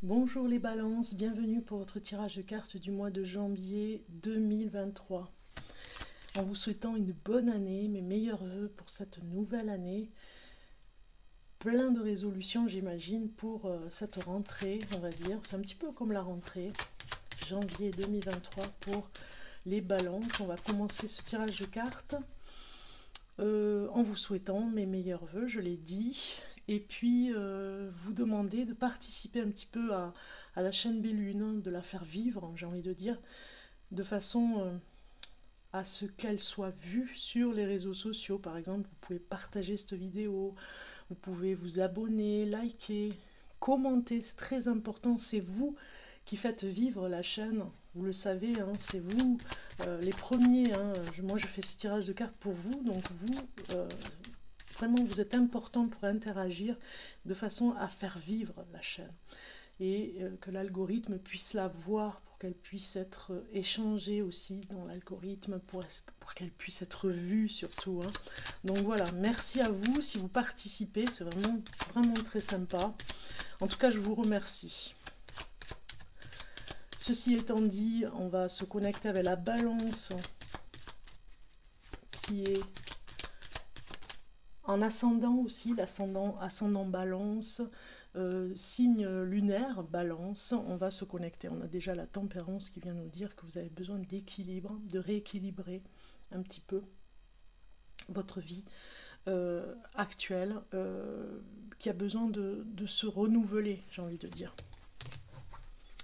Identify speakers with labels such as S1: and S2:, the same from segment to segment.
S1: Bonjour les balances, bienvenue pour votre tirage de cartes du mois de janvier 2023. En vous souhaitant une bonne année, mes meilleurs voeux pour cette nouvelle année. Plein de résolutions j'imagine pour cette rentrée, on va dire. C'est un petit peu comme la rentrée, janvier 2023 pour les balances. On va commencer ce tirage de cartes en vous souhaitant mes meilleurs voeux, je l'ai dit. Et puis vous demander de participer un petit peu à la chaîne Bellune, de la faire vivre, j'ai envie de dire, de façon à ce qu'elle soit vue sur les réseaux sociaux. Par exemple, vous pouvez partager cette vidéo, vous pouvez vous abonner, liker, commenter, c'est très important, c'est vous qui faites vivre la chaîne, vous le savez, hein, c'est vous les premiers, hein. Moi je fais ces tirages de cartes pour vous, donc vous, vraiment vous êtes important pour interagir de façon à faire vivre la chaîne et que l'algorithme puisse la voir pour qu'elle puisse être échangée aussi dans l'algorithme pour qu'elle puisse être vue surtout, hein. Donc voilà, merci à vous si vous participez, c'est vraiment très sympa. En tout cas, je vous remercie. Ceci étant dit, on va se connecter avec la balance qui est en ascendant aussi, ascendant balance, signe lunaire balance. On va se connecter. On a déjà la tempérance qui vient nous dire que vous avez besoin d'équilibre, de rééquilibrer un petit peu votre vie actuelle, qui a besoin de se renouveler, j'ai envie de dire.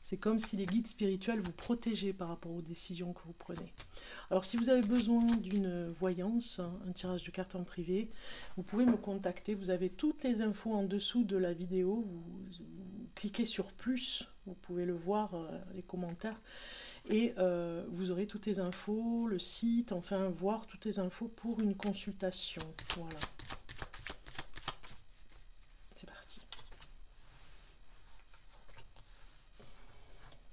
S1: C'est comme si les guides spirituels vous protégeaient par rapport aux décisions que vous prenez. Alors si vous avez besoin d'une voyance, un tirage de cartes en privé, vous pouvez me contacter. Vous avez toutes les infos en dessous de la vidéo. Vous cliquez sur plus, vous pouvez le voir, les commentaires. Et vous aurez toutes les infos, le site, enfin voir toutes les infos pour une consultation. Voilà. C'est parti.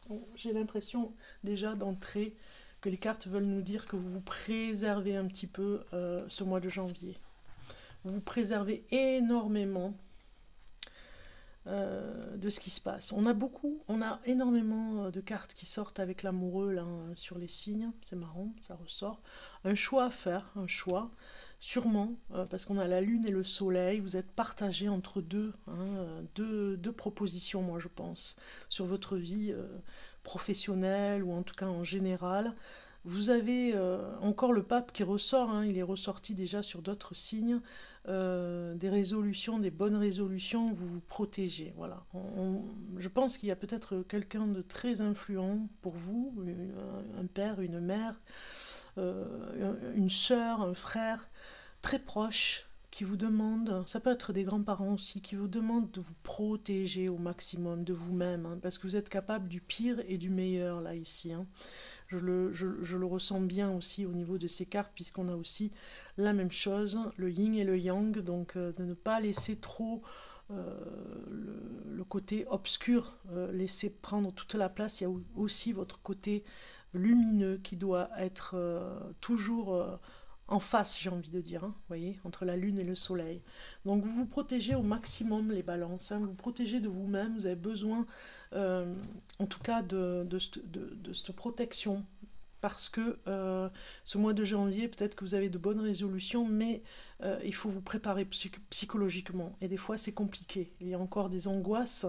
S1: Bon, j'ai l'impression déjà d'entrer que les cartes veulent nous dire que vous vous préservez un petit peu ce mois de janvier. Vous vous préservez énormément de ce qui se passe. On a énormément de cartes qui sortent avec l'amoureux là, sur les signes. C'est marrant, ça ressort. Un choix à faire, un choix, sûrement, parce qu'on a la lune et le soleil. Vous êtes partagé entre deux, hein, deux propositions, moi je pense, sur votre vie professionnelle ou en tout cas en général. Vous avez encore le pape qui ressort, hein, il est ressorti déjà sur d'autres signes, des résolutions, des bonnes résolutions, vous vous protégez. Voilà. Je pense qu'il y a peut-être quelqu'un de très influent pour vous, un père, une mère, une sœur, un frère, très proche, qui vous demande, ça peut être des grands-parents aussi, qui vous demandent de vous protéger au maximum de vous-même, hein, parce que vous êtes capable du pire et du meilleur là ici, hein. Je le ressens bien aussi au niveau de ces cartes, puisqu'on a aussi la même chose, le yin et le yang, donc de ne pas laisser trop le côté obscur laisser prendre toute la place. Il y a aussi votre côté lumineux qui doit être toujours en face, j'ai envie de dire, hein, voyez, entre la lune et le soleil. Donc vous vous protégez au maximum les balances, hein, vous vous protégez de vous-même, vous avez besoin en tout cas de cette protection. Parce que ce mois de janvier, peut-être que vous avez de bonnes résolutions, mais il faut vous préparer psychologiquement. Et des fois, c'est compliqué. Il y a encore des angoisses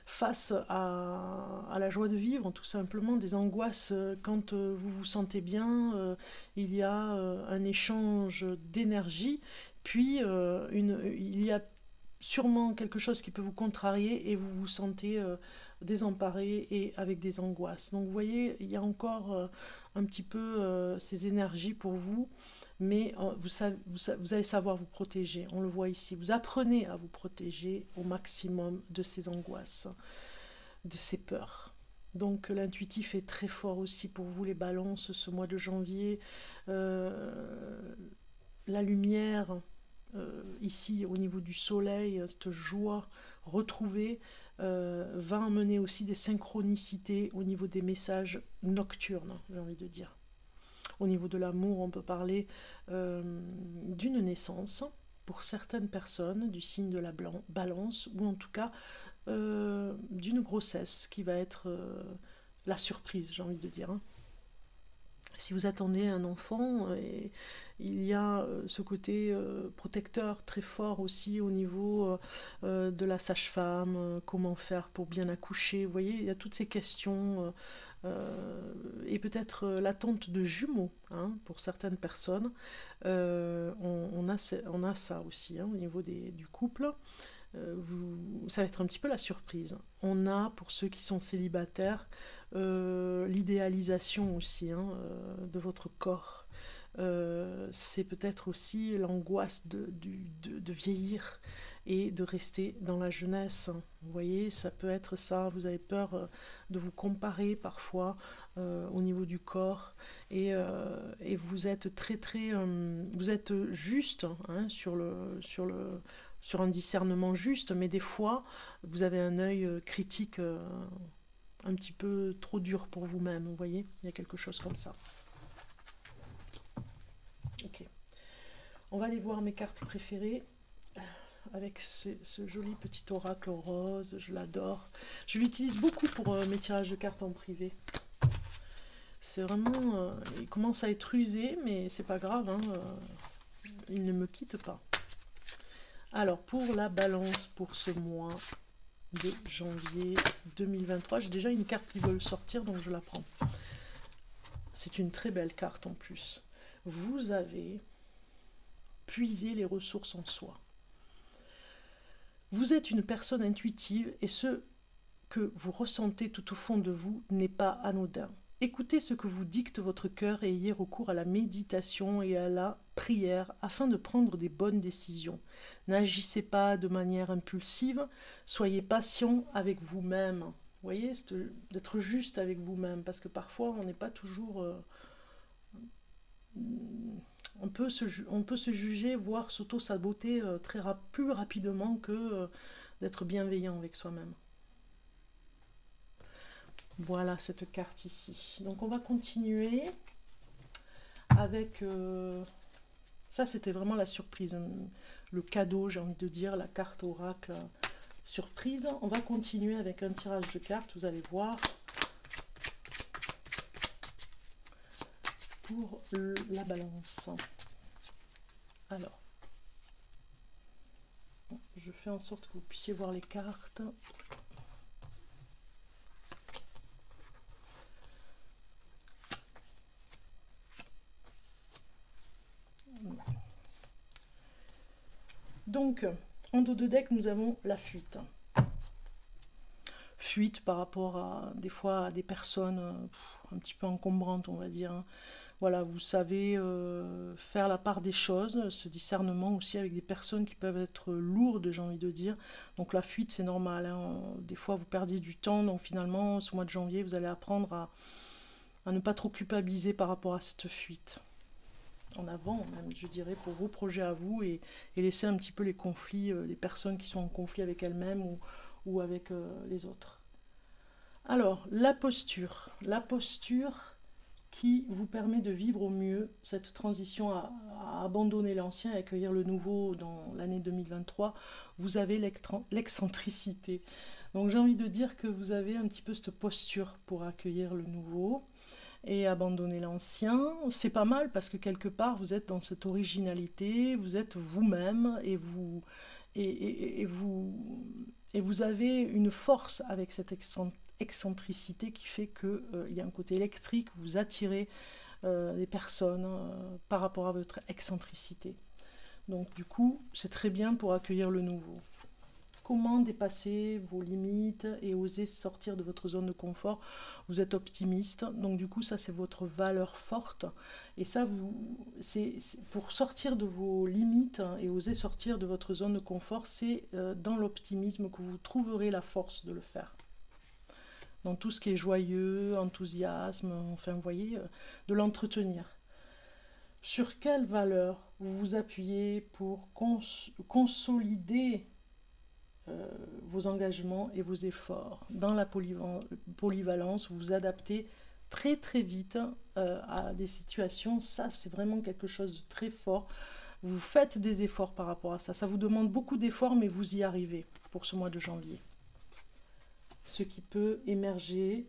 S1: face à la joie de vivre, tout simplement. Des angoisses quand vous vous sentez bien, il y a un échange d'énergie, puis il y a sûrement quelque chose qui peut vous contrarier et vous vous sentez désemparé et avec des angoisses. Donc vous voyez, il y a encore un petit peu ces énergies pour vous, mais vous allez savoir vous protéger. On le voit ici. Vous apprenez à vous protéger au maximum de ces angoisses, de ces peurs. Donc l'intuitif est très fort aussi pour vous les balances ce mois de janvier. La lumière, ici au niveau du soleil, cette joie retrouvée va amener aussi des synchronicités au niveau des messages nocturnes, j'ai envie de dire. Au niveau de l'amour, on peut parler d'une naissance pour certaines personnes du signe de la balance, ou en tout cas d'une grossesse qui va être la surprise, j'ai envie de dire, hein. Si vous attendez un enfant, il y a ce côté protecteur très fort aussi au niveau de la sage-femme, comment faire pour bien accoucher. Vous voyez, il y a toutes ces questions et peut-être l'attente de jumeaux, hein, pour certaines personnes. On a ça aussi, hein, au niveau du couple. Ça va être un petit peu la surprise. On a, pour ceux qui sont célibataires, l'idéalisation aussi, hein, de votre corps. C'est peut-être aussi l'angoisse de vieillir et de rester dans la jeunesse. Vous voyez, ça peut être ça. Vous avez peur de vous comparer parfois au niveau du corps et vous êtes vous êtes juste, hein, sur un discernement juste, mais des fois, vous avez un œil critique un petit peu trop dur pour vous-même, vous voyez. Il y a quelque chose comme ça. Ok. On va aller voir mes cartes préférées avec ce joli petit oracle rose, je l'adore. Je l'utilise beaucoup pour mes tirages de cartes en privé. C'est vraiment... il commence à être usé, mais c'est pas grave, hein, il ne me quitte pas. Alors, pour la balance pour ce mois de janvier 2023, j'ai déjà une carte qui veut sortir, donc je la prends. C'est une très belle carte en plus. Vous avez puisé les ressources en soi. Vous êtes une personne intuitive et ce que vous ressentez tout au fond de vous n'est pas anodin. Écoutez ce que vous dicte votre cœur et ayez recours à la méditation et à la prière afin de prendre des bonnes décisions. N'agissez pas de manière impulsive, soyez patient avec vous-même. Vous voyez, c'est d'être juste avec vous-même, parce que parfois on n'est pas toujours... on peut se juger, voire s'auto-saboter plus rapidement que d'être bienveillant avec soi-même. Voilà cette carte ici. Donc on va continuer avec... ça c'était vraiment la surprise, le cadeau, j'ai envie de dire, la carte oracle surprise. On va continuer avec un tirage de cartes, vous allez voir. Pour la balance. Alors, je fais en sorte que vous puissiez voir les cartes. Donc, en dos de deck, nous avons la fuite. Fuite par rapport à des fois à des personnes un petit peu encombrantes, on va dire. Voilà, vous savez faire la part des choses, ce discernement aussi avec des personnes qui peuvent être lourdes, j'ai envie de dire. Donc la fuite, c'est normal, hein. Des fois, vous perdez du temps, donc finalement, ce mois de janvier, vous allez apprendre à ne pas trop culpabiliser par rapport à cette fuite. En avant, même, je dirais, pour vos projets à vous et laisser un petit peu les conflits, les personnes qui sont en conflit avec elles-mêmes ou avec les autres. Alors, la posture. La posture qui vous permet de vivre au mieux cette transition à abandonner l'ancien et accueillir le nouveau dans l'année 2023. Vous avez l'excentricité. Donc j'ai envie de dire que vous avez un petit peu cette posture pour accueillir le nouveau et abandonner l'ancien. C'est pas mal parce que quelque part vous êtes dans cette originalité, vous êtes vous-même et vous avez une force avec cette excentricité qui fait qu'il y a un côté électrique, vous attirez des personnes par rapport à votre excentricité. Donc du coup, c'est très bien pour accueillir le nouveau. Comment dépasser vos limites et oser sortir de votre zone de confort? Vous êtes optimiste, donc du coup ça c'est votre valeur forte. Et ça, c'est pour sortir de vos limites et oser sortir de votre zone de confort, c'est dans l'optimisme que vous trouverez la force de le faire. Dans tout ce qui est joyeux, enthousiasme, enfin vous voyez, de l'entretenir. Sur quelle valeur vous vous appuyez pour consolider vos engagements et vos efforts? Dans la polyvalence, vous vous adaptez très très vite à des situations. Ça, c'est vraiment quelque chose de très fort. Vous faites des efforts par rapport à ça. Ça vous demande beaucoup d'efforts, mais vous y arrivez pour ce mois de janvier. ce qui peut émerger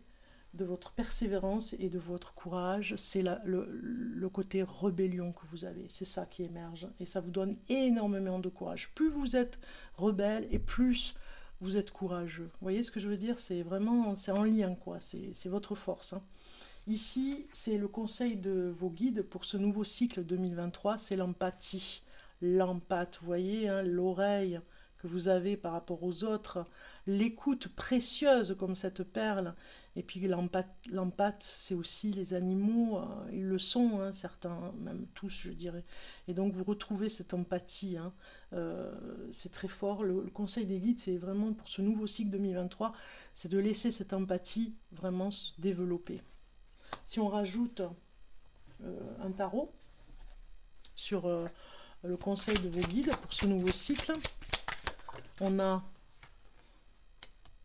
S1: de votre persévérance et de votre courage, c'est le côté rébellion que vous avez. C'est ça qui émerge. Et ça vous donne énormément de courage. Plus vous êtes rebelle et plus vous êtes courageux. Vous voyez ce que je veux dire? C'est vraiment, c'est en lien, quoi. C'est votre force, hein. Ici, c'est le conseil de vos guides pour ce nouveau cycle 2023, c'est l'empathie. L'empathie, vous voyez, hein, l'oreille que vous avez par rapport aux autres, l'écoute précieuse comme cette perle. Et puis l'empathie, c'est aussi les animaux, ils le sont, hein, certains, même tous, je dirais. Et donc vous retrouvez cette empathie, hein, c'est très fort. Le conseil des guides, c'est vraiment pour ce nouveau cycle 2023, c'est de laisser cette empathie vraiment se développer. Si on rajoute un tarot sur le conseil de vos guides pour ce nouveau cycle, on a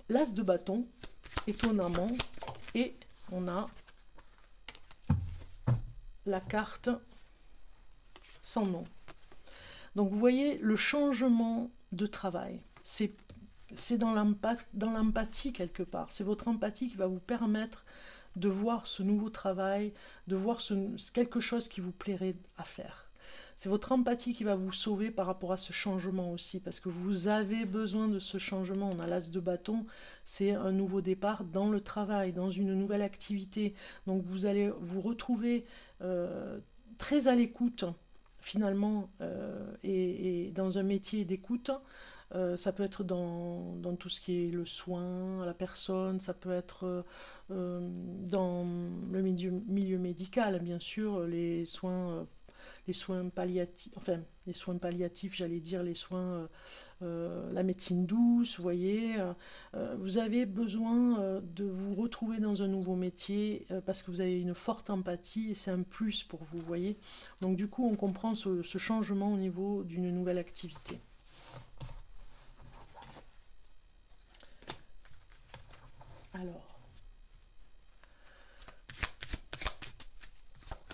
S1: l'as de bâton, étonnamment, et on a la carte sans nom. Donc vous voyez le changement de travail, c'est dans l'empathie quelque part, c'est votre empathie qui va vous permettre de voir ce nouveau travail, de voir quelque chose qui vous plairait à faire. C'est votre empathie qui va vous sauver par rapport à ce changement aussi, parce que vous avez besoin de ce changement. On a l'as de bâton, c'est un nouveau départ dans le travail, dans une nouvelle activité. Donc vous allez vous retrouver très à l'écoute, finalement, et dans un métier d'écoute. Ça peut être dans tout ce qui est le soin à la personne, ça peut être dans le milieu médical, bien sûr, les soins palliatifs, enfin, les soins palliatifs, j'allais dire, les soins, la médecine douce, vous voyez. Vous avez besoin de vous retrouver dans un nouveau métier parce que vous avez une forte empathie et c'est un plus pour vous, vous voyez. Donc du coup, on comprend ce changement au niveau d'une nouvelle activité. Alors,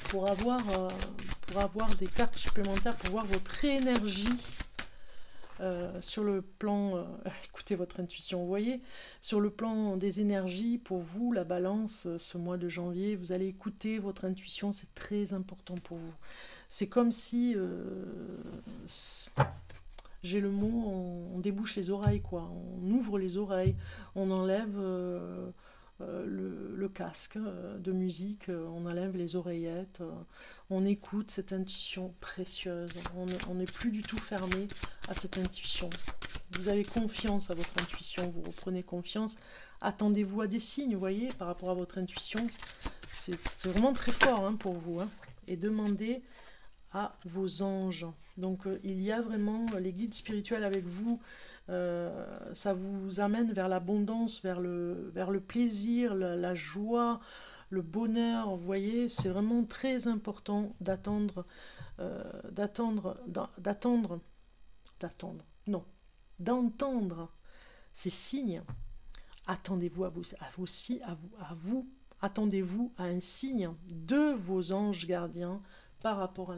S1: pour avoir des cartes supplémentaires, pour voir votre énergie sur le plan, écoutez votre intuition, vous voyez, sur le plan des énergies, pour vous, la balance, ce mois de janvier, vous allez écouter votre intuition, c'est très important pour vous. C'est comme si, j'ai le mot, on débouche les oreilles, quoi, on ouvre les oreilles, on enlève le casque de musique, on enlève les oreillettes, on écoute cette intuition précieuse, on n'est plus du tout fermé à cette intuition. Vous avez confiance à votre intuition, vous reprenez confiance, attendez-vous à des signes, vous voyez, par rapport à votre intuition, c'est vraiment très fort hein, pour vous, hein. Et demandez à vos anges. Donc il y a vraiment les guides spirituels avec vous. Ça vous amène vers l'abondance, vers le plaisir, la joie, le bonheur. Vous voyez, c'est vraiment très important d'attendre, non, d'entendre ces signes. Attendez-vous à vous, attendez-vous à un signe de vos anges gardiens par rapport à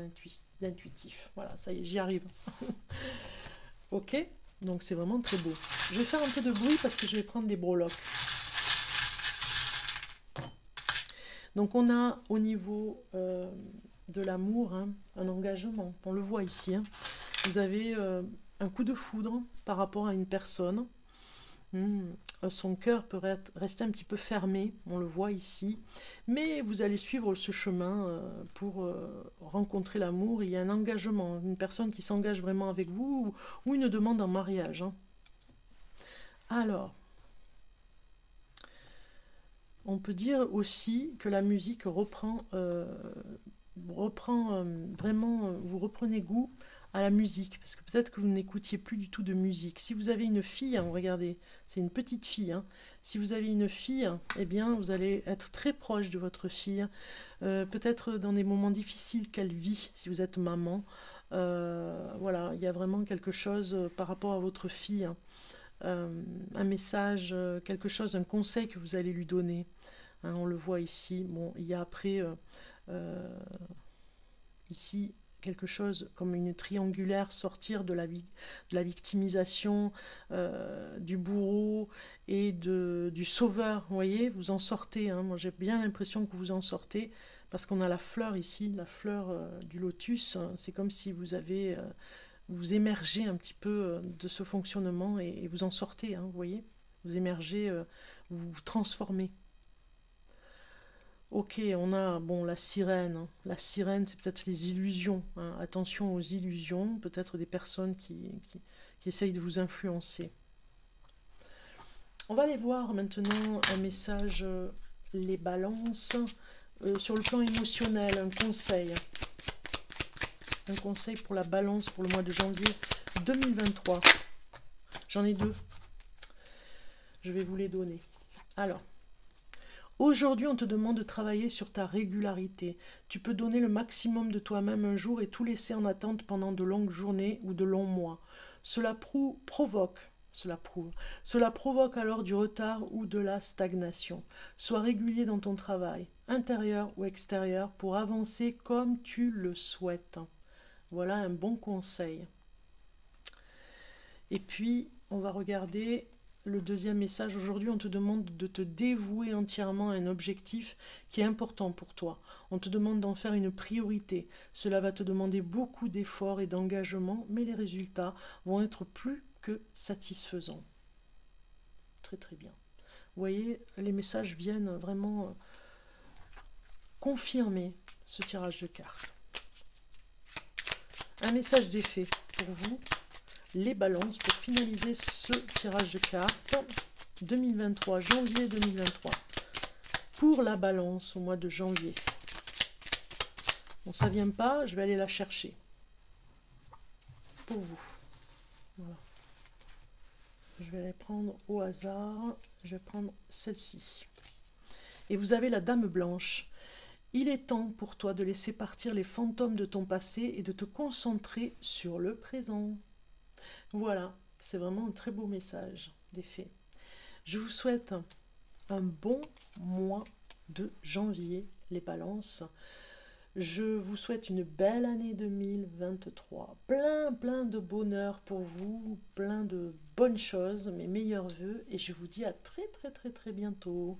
S1: l'intuitif. Voilà, ça y est, j'y arrive. Ok, donc c'est vraiment très beau. Je vais faire un peu de bruit parce que je vais prendre des breloques. Donc on a au niveau de l'amour hein, un engagement. On le voit ici. Hein. Vous avez un coup de foudre par rapport à une personne. Son cœur peut rester un petit peu fermé, on le voit ici, mais vous allez suivre ce chemin pour rencontrer l'amour. Il y a un engagement, une personne qui s'engage vraiment avec vous ou une demande en mariage. Hein. Alors, on peut dire aussi que la musique reprend vraiment, vous reprenez goût à la musique, parce que peut-être que vous n'écoutiez plus du tout de musique. Si vous avez une fille, hein, regardez, c'est une petite fille, hein. Si vous avez une fille, eh bien, vous allez être très proche de votre fille, peut-être dans des moments difficiles qu'elle vit, si vous êtes maman. Voilà, il y a vraiment quelque chose par rapport à votre fille, hein. Un message, quelque chose, un conseil que vous allez lui donner. On le voit ici. Bon, il y a après, ici, quelque chose comme une triangulaire, sortir de la victimisation du bourreau et du sauveur. Vous voyez, vous en sortez. Hein. Moi, j'ai bien l'impression que vous en sortez parce qu'on a la fleur ici, la fleur du lotus. C'est comme si vous émergez un petit peu de ce fonctionnement et vous en sortez. Hein, vous voyez, vous émergez, vous vous transformez. Ok, on a bon la sirène. Hein. La sirène, c'est peut-être les illusions. Hein. Attention aux illusions, peut-être des personnes qui essayent de vous influencer. On va aller voir maintenant un message, les balances, sur le plan émotionnel, un conseil. Un conseil pour la balance pour le mois de janvier 2023. J'en ai deux. Je vais vous les donner. Alors, aujourd'hui, on te demande de travailler sur ta régularité. Tu peux donner le maximum de toi-même un jour et tout laisser en attente pendant de longues journées ou de longs mois. Cela provoque alors du retard ou de la stagnation. Sois régulier dans ton travail, intérieur ou extérieur, pour avancer comme tu le souhaites. Voilà un bon conseil. Et puis, on va regarder le deuxième message. Aujourd'hui, on te demande de te dévouer entièrement à un objectif qui est important pour toi. On te demande d'en faire une priorité. Cela va te demander beaucoup d'efforts et d'engagement, mais les résultats vont être plus que satisfaisants. Très très bien. Vous voyez, les messages viennent vraiment confirmer ce tirage de cartes. Un message d'effet pour vous, les balances, pour finaliser ce tirage de cartes 2023, janvier 2023. Pour la balance au mois de janvier. Bon, ça ne vient pas, je vais aller la chercher. Pour vous. Voilà. Je vais les prendre au hasard. Je vais prendre celle-ci. Et vous avez la dame blanche. Il est temps pour toi de laisser partir les fantômes de ton passé et de te concentrer sur le présent. Voilà, c'est vraiment un très beau message d'effet. Je vous souhaite un bon mois de janvier, les balances. Je vous souhaite une belle année 2023. Plein de bonheur pour vous, plein de bonnes choses, mes meilleurs vœux. Et je vous dis à très bientôt.